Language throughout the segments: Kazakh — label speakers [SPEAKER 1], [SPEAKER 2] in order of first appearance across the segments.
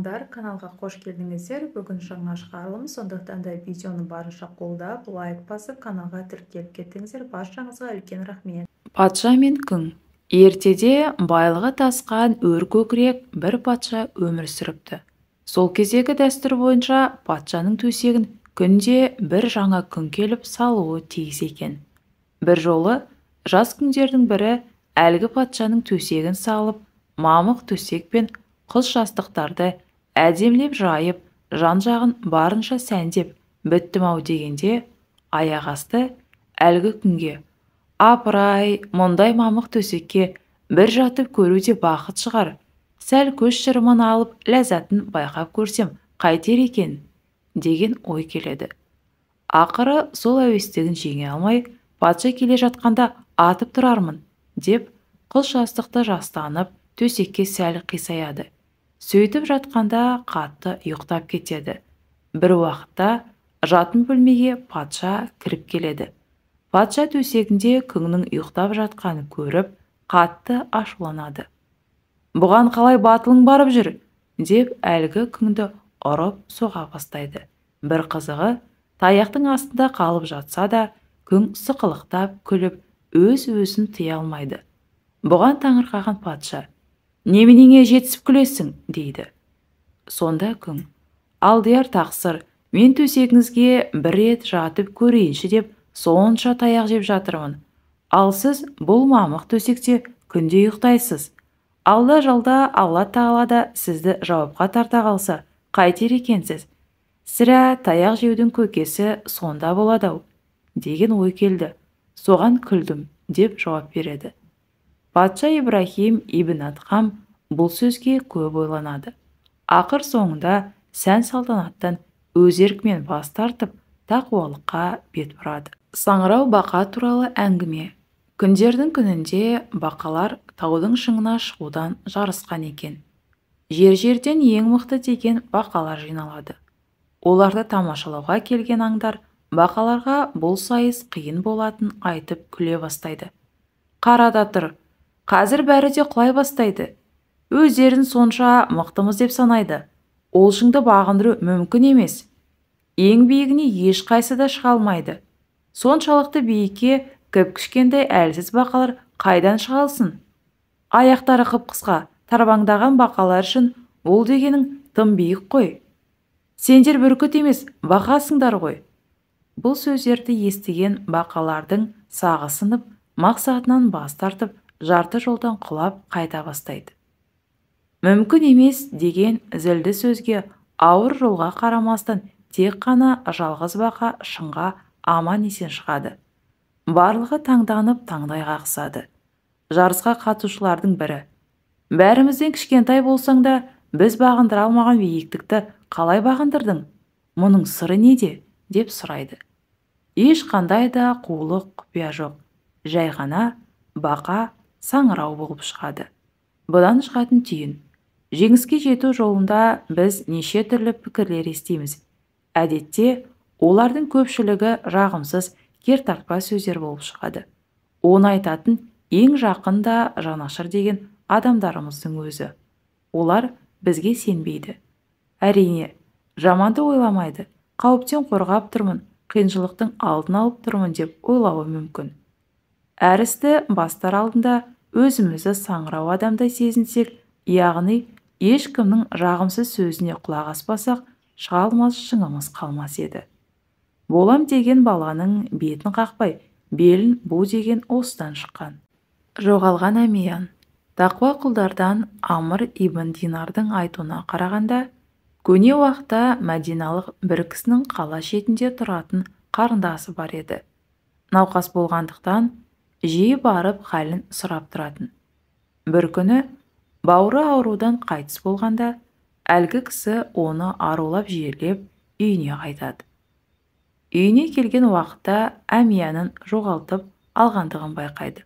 [SPEAKER 1] Каналға қош келдіңіздер. Бүгін жаңа шығарылым, сондықтан да видеоны барынша қолдап, лайк басып, каналға тіркеліп кеттіңіздер. Баршаңызға үлкен рахмет.
[SPEAKER 2] Патша мен күң. Ертеде байлығы тасқан өр көкірек бір патша өмір сүріпті. Сол кездегі дәстүр бойынша патшаның төсегін күнде бір жаңа күң келіп салуы тиіс екен. Бір жолы жас күңдердің бірі әлгі патшаның төсегін салып, мамық төсек пен құс жастықтарды әдемілеп жайып, жан-жағын барынша сәндеп біттім-ау дегенде, аяқ асты әлгі күнге: апырай, мұндай мамық төсекке бір жатып көру де бақыт шығар. Сәл көз шырымын алып, ләззатын байқап көрсем қайтер екен, деген ой келеді. Ақыры сол әуестігін жеңе алмай, патша келе жатқанда атып тұрармын, деп құс жастықты жастанып, төсекке сәл қисаяды. Сөйтіп жатқанда қатты ұйықтап кетеді. Бір уақытта жатын бөлмеге патша кіріп келеді. Патша төсегінде күңнің ұйықтап жатқанын көріп, қатты ашуланады. Бұған қалай батылың барып жүр, деп әлгі күңді ұрып соға бастайды. Бір қызығы, таяқтың астында қалып жатса да, күң сықылықтап күліп, өз-өзін тыя алмайды. Бұған таңырқаған патша: неменеңе жетісіп күлесің, дейді. Сонда күң: алдияр тақсыр, мен төсегіңізге бір рет жатып көрейінші деп сонша таяқ жеп жатырмын. Ал сіз бұл мамық төсекте күнде ұйықтайсыз. Алда жалда Алла Тағала да сізді жауапқа тарта қалса, қайтер екенсіз? Сірә таяқ жеудің көкесі сонда болады-ау, деген ой келді. Соған күлдім, деп жауап береді. Патша Ибрахим ибн Адхам бұл сөзге көп ойланады. Ақыр соңында сән салтанаттан өз еркімен бас тартып, тақуалыққа бет бұрады. Саңырау бақа туралы әңгіме. Күндердің күнінде бақалар таудың шыңына шығудан жарысқан екен. Жер-жерден ең мықты деген бақалар жиналады. Оларды тамашалауға келген аңдар бақаларға бұл сайыс қиын болатын айтып күле бастайды. Қарада тұр, қазір бәрі де құлай бастайды. Өздерін сонша мықтымыз деп санайды. Ол шыңды бағындыру мүмкін емес. Ең биігіне ешқайсы да шыға алмайды. Соншалықты биікке кіп-кішкентай әлсіз бақалар қайдан шыға алсын? Аяқтары қып-қысқа тарбаңдаған бақалар үшін бұл дегенің тым биік қой. Сендер бүркіт емес, бақасыңдар ғой. Бұл сөздерді естіген бақалардың сағы сынып, мақсатынан бас тартып, жарты жолдан құлап қайта бастайды. Мүмкін емес деген зілді сөзге ауыр жолға қарамастан тек қана жалғыз бақа шыңға аман есен шығады. Барлығы таңданып таңдай қақсады. Жарысқа қатысушылардың бірі: бәрімізден кішкентай болсаң да, біз бағындыра алмаған биіктікті қалай бағындырдың? Мұның сыры неде? Деп сұрайды. Ешқандай да қулық құпия жоқ. Жай ғана бақа саңырау болып шығады. Бұдан шығатын түйін: жеңіске жету жолында біз неше түрлі пікірлер естиміз. Әдетте олардың көпшілігі жағымсыз, кертартпа сөздер болып шығады. Оны айтатын ең жақын да жанашыр деген адамдарымыздың өзі. Олар бізге сенбейді. Әрине, жаманды ойламайды. Қауіптен қорғап тұрмын, қиыншылықтың алдын алып тұрмын деп ойлауы мүмкін. Әр істі бастар алдында өзімізді саңырау адамдай сезінсек, яғни ешкімнің жағымсыз сөзіне құлақ аспасақ, шыға алмас шыңымыз қалмас еді. Болам деген баланың бетін қақпай, белін бу деген осыдан шыққан. Жоғалған әмиян. Тақуа құлдардан Амр ибн Динардың айтуына қарағанда, көне уақытта мәдиналық бір кісінің қала шетінде тұратын қарындасы бар еді. Науқас болғандықтан жиі барып халін сұрап тұратын. Бір күні бауыры аурудан қайтыс болғанда, әлгі кісі оны арулап жерлеп үйіне қайтады. Үйіне келген уақытта әмиянын жоғалтып алғандығын байқайды.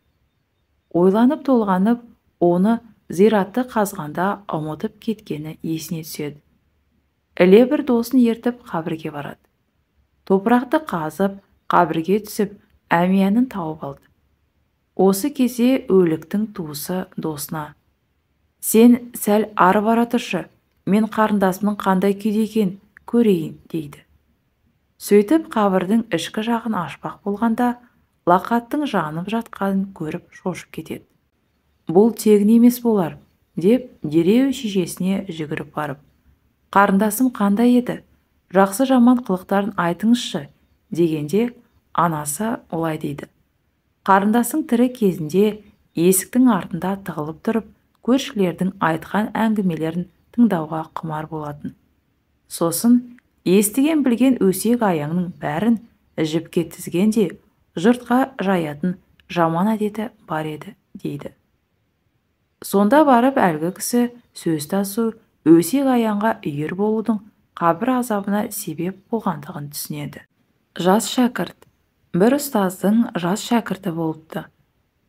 [SPEAKER 2] Ойланып толғанып, оны зиратты қазғанда ұмытып кеткені есіне түседі. Іле бір досын ертіп қабірге барады. Топырақты қазып, қабірге түсіп, әмиянын тауып алды. Осы кезде өліктің туысы досына: сен сәл ары бара тұршы, мен қарындасымның қандай күйде екенін көрейін дейді. Сөйтіп қабірдің ішкі жағын ашпақ болғанда лақаттың жанып жатқанын көріп шошып кетеді. Бұл тегін емес болар деп дереу шешесіне жүгіріп барып, қарындасым қандай еді, жақсы жаман қылықтарын айтыңызшы дегенде, анасы олай дейді. Қарындасың тірі кезінде есіктің артында тығылып тұрып, көршілердің айтқан әңгімелерін тыңдауға құмар болатын. Сосын естіген білген өсек аяңның бәрін жіпке тізгенде жұртқа жаятын жаман әдеті бар еді дейді. Сонда барып әлгі кісі сөз тасу өсек аяңға үйір болудың қабір азабына себеп болғандығын түсінеді. Жас шәкірт. Бір ұстаздың жас шәкірті болыпты.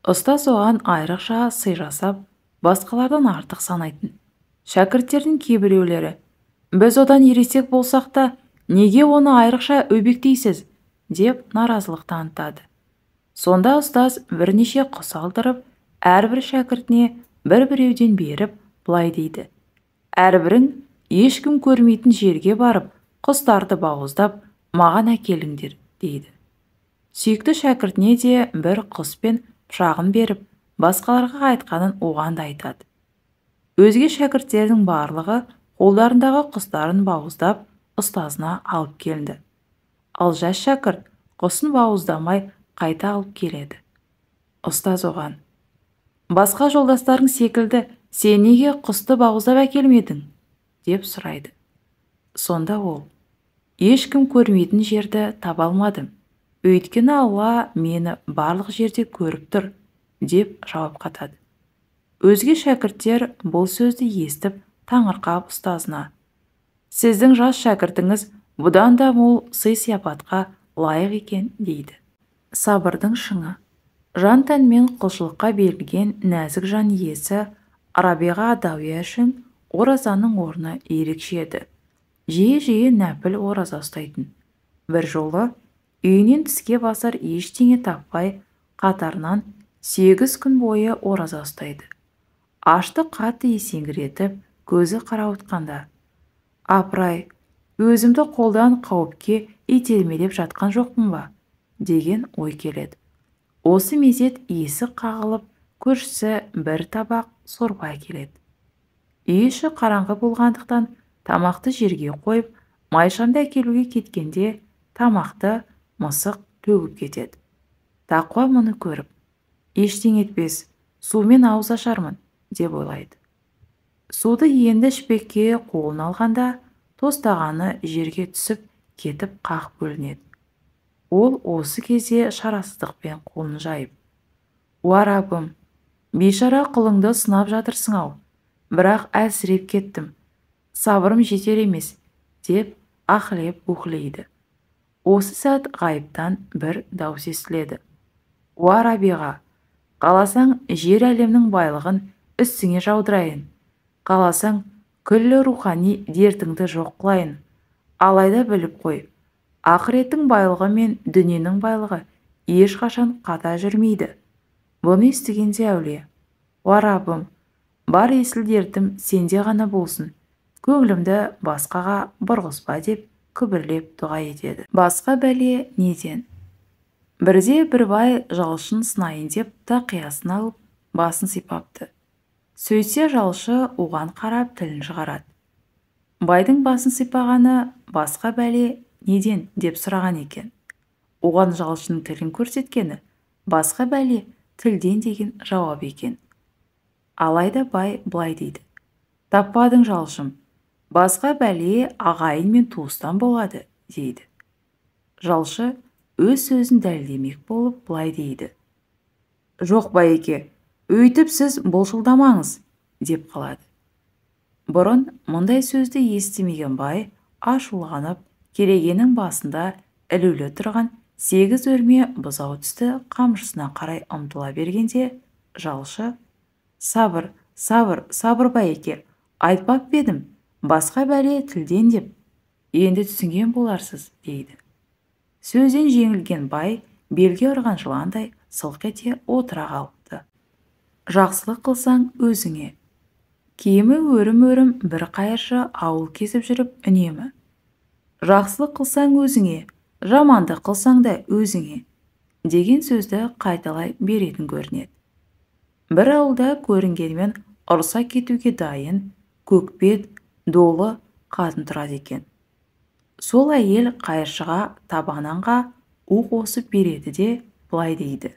[SPEAKER 2] Ұстаз оған айрықша сый жасап, басқалардан артық санайтын. Шәкірттердің кейбіреулері, біз одан ересек болсақ та, неге оны айрықша өбектейсіз, деп наразылық танытады. Сонда ұстаз бірнеше құс алдырып, әрбір шәкіртіне бір-біреуден беріп, былай дейді. Әрбірің ешкім көрмейтін жерге барып, құстарды бауыздап, маған әкеліңдер, дейді. Сүйікті шәкіртіне де бір құс пен пышағын беріп, басқаларға айтқанын оған да айтады. Өзге шәкірттердің барлығы қолдарындағы құстарын бауыздап, ұстазына алып келді. Ал жас шәкірт құсын бауыздамай қайта алып келеді. Ұстаз оған: басқа жолдастарың секілді сен неге құсты бауыздап әкелмедің? деп сұрайды. Сонда ол: ешкім көрмейтін жерді таба алмадым. Өйткені Алла мені барлық жерде көріп тұр, деп жауап қатады. Өзге шәкірттер бұл сөзді естіп таңырқап ұстазына: сіздің жас шәкіртіңіз бұдан да мол сый-сияпатқа лайық екен, дейді. Сабырдың шыңы. Жан тәнмен құлшылыққа берілген нәзік жан иесі Рабиға Адауия үшін оразаның орны ерекше еді. Жиі-жиі нәпіл ораза ұстайтын. Бір жолы үйінен тіске басар ештеңе таппай, қатарынан 8 күн бойы ораза ұстайды. Аштық қатты есеңгіретіп, көзі қарауытқанда: апыр-ай, өзімді қолдан қауіпке итермелеп жатқан жоқпын ба? деген ой келеді. Осы мезет есік қағылып, көршісі бір табақ сорпа әкеледі. Үй іші қараңғы болғандықтан тамақты жерге қойып, майшамды әкелуге кеткенде тамақты мысық төгіп кетеді. Тақуа мұны көріп: ештеңе етпес, сумен ауыз ашармын, деп ойлайды. Суды енді ішпекке қолын алғанда, тостағаны жерге түсіп, кетіп қақ бөлінеді. Ол осы кезде шарасыздықпен қолын жайып: уа Раббым, бейшара құлыңды сынап жатырсың-ау, бірақ әлсіреп кеттім, сабырым жетер емес, деп ақылеп-бұқылейді. Осы сәт ғайыптан бір дауыс естіледі: уа Рабиға, қаласаң жер әлемнің байлығын үстіңе жаудырайын, қаласаң күллі рухани дертіңді жоқ қылайын. Алайда біліп қой, ақыреттің байлығы мен дүниенің байлығы ешқашан қата жүрмейді. Бұны естігенде әулие: уа Раббым, бар есіл дертім сенде ғана болсын, көңілімді басқаға бұрғызба, деп күбірлеп дұға етеді. Басқа бәле неден? Бірде бір бай жалшын сынайын деп тақиясын алып, басын сипапты. Сөйтсе жалшы оған қарап тілін шығарады. Байдың басын сипағаны басқа бәле неден деп сұраған екен. Оған жалшының тілін көрсеткені басқа бәле тілден деген жауап екен. Алайда бай былай дейді: таппадың жалшым, басқа бәле ағайын мен туыстан болады, дейді. Жалшы өз сөзін дәлелдемек болып былай дейді: жоқ байеке, өйтіп сіз бұлшылдамаңыз, деп қалады. Бұрын мұндай сөзді естімеген бай ашуланып, керегенің басында ілулі тұрған 8 өрме бұзау түсті қамшысына қарай ұмтыла бергенде, жалшы: сабыр, сабыр, сабыр байеке, айтпап едім, басқа бәле тілден деп, енді түсінген боларсыз, дейді. Сөзден жеңілген бай белге ұрған жыландай сылқ ете отыра қалыпты. Жақсылық қылсаң өзіңе. Киімі өрім-өрім бір қайыршы ауыл кезіп жүріп үнемі: «Жақсылық қылсаң өзіңе, жамандық қылсаң да өзіңе» деген сөзді қайталай беретін көрінеді. Бір ауылда көрінгенімен ұрса кетуге дайын, көкбет, долы қатын тұрады екен. Сол әйел қайыршыға табананға у қосып береді де былай дейді: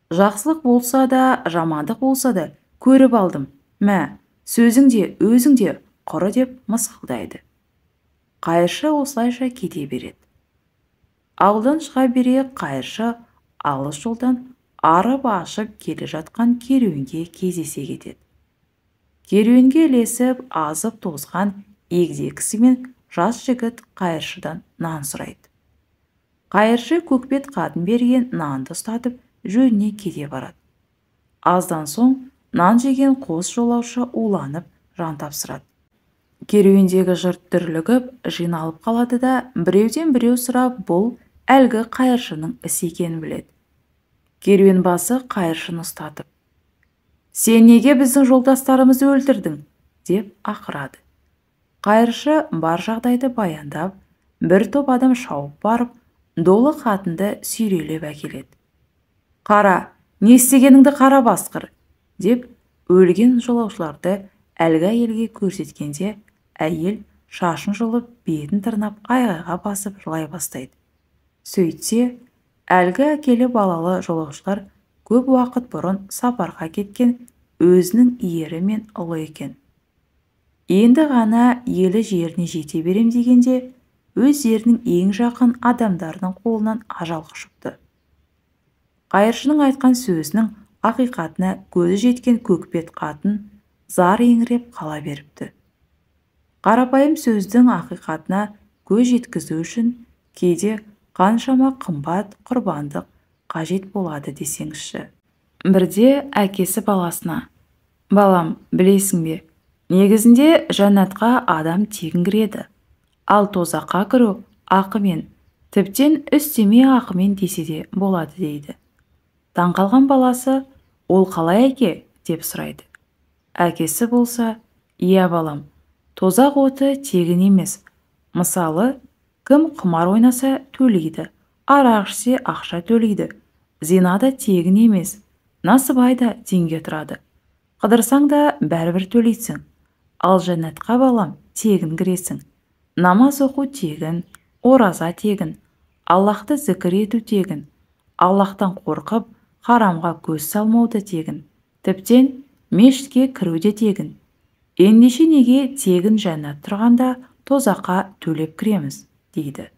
[SPEAKER 2] «Жақсылық болса да, жамандық болса да көріп алдым. Мә, сөзің де, өзің де құры» деп мысқылдайды. Қайыршы осылайша кете береді. Ауылдан шыға бере қайыршы алыс жолдан арып ашып келе жатқан керуенге кездесе кетеді. Керуенге ілесіп азып тозған егде кісі мен жас жігіт қайыршыдан нан сұрайды. Қайыршы көкбет қатын берген нанды ұстатып жөніне кете барады. Аздан соң нан жеген қос жолаушы уланып жан тапсырады. Керуендегі жұрт дүрлігіп жиналып қалады да біреуден біреу сұрап бұл әлгі қайыршының ісі екенін біледі. Керуен басы қайыршыны ұстатып: «Сен неге біздің жолдастарымызды өлтірдің?» деп ақырады. Қайыршы бар жағдайды баяндап, бір топ адам шауып барып, долы қатынды сүйрелеп әкеледі. «Қара, не істегеніңді қара басқыр» деп өлген жолаушыларды әлгі әйелге көрсеткенде, әйел шашын жұлып, бетін тырнап, айғайға басып жылай бастайды. Сөйтсе, әлгі әкелі балалы жолаушылар көп уақыт бұрын сапарға кеткен өзінің ері мен ұлы екен. Енді ғана елі жеріне жете берем дегенде, өз жерінің ең жақын адамдарының қолынан ажал құшыпты. Қайыршының айтқан сөзінің ақиқатына көзі жеткен көкбет қатын зар еңіреп қала беріпті. Қарапайым сөздің ақиқатына көз жеткізу үшін кейде қаншама қымбат құрбандық қажет болады десеңізші. Бірде әкесі баласына: «Балам, білесің бе, негізінде жәннатқа адам тегін кіреді, ал тозаққа кіру ақымен, тіптен үстеме ақымен десе де болады» дейді. Таңқалған баласы: «Ол қалай әке?» деп сұрайды. Әкесі болса: «Иә балам, тозақ оты тегін емес. Мысалы, кім құмар ойнаса төлейді, арақ ішсе ақша төлейді, зина да тегін емес, насыбай да теңге тұрады. Қыдырсаң да бәрібір төлейсің. Ал жәннатқа балам тегін кіресің. Намаз оқу тегін, ораза тегін, Аллахты зікір ету тегін, Аллахтан қорқып харамға көз салмау да тегін, тіптен мешітке кіру де тегін. Ендеше неге тегін жәннат тұрғанда тозаққа төлеп кіреміз?» дейді.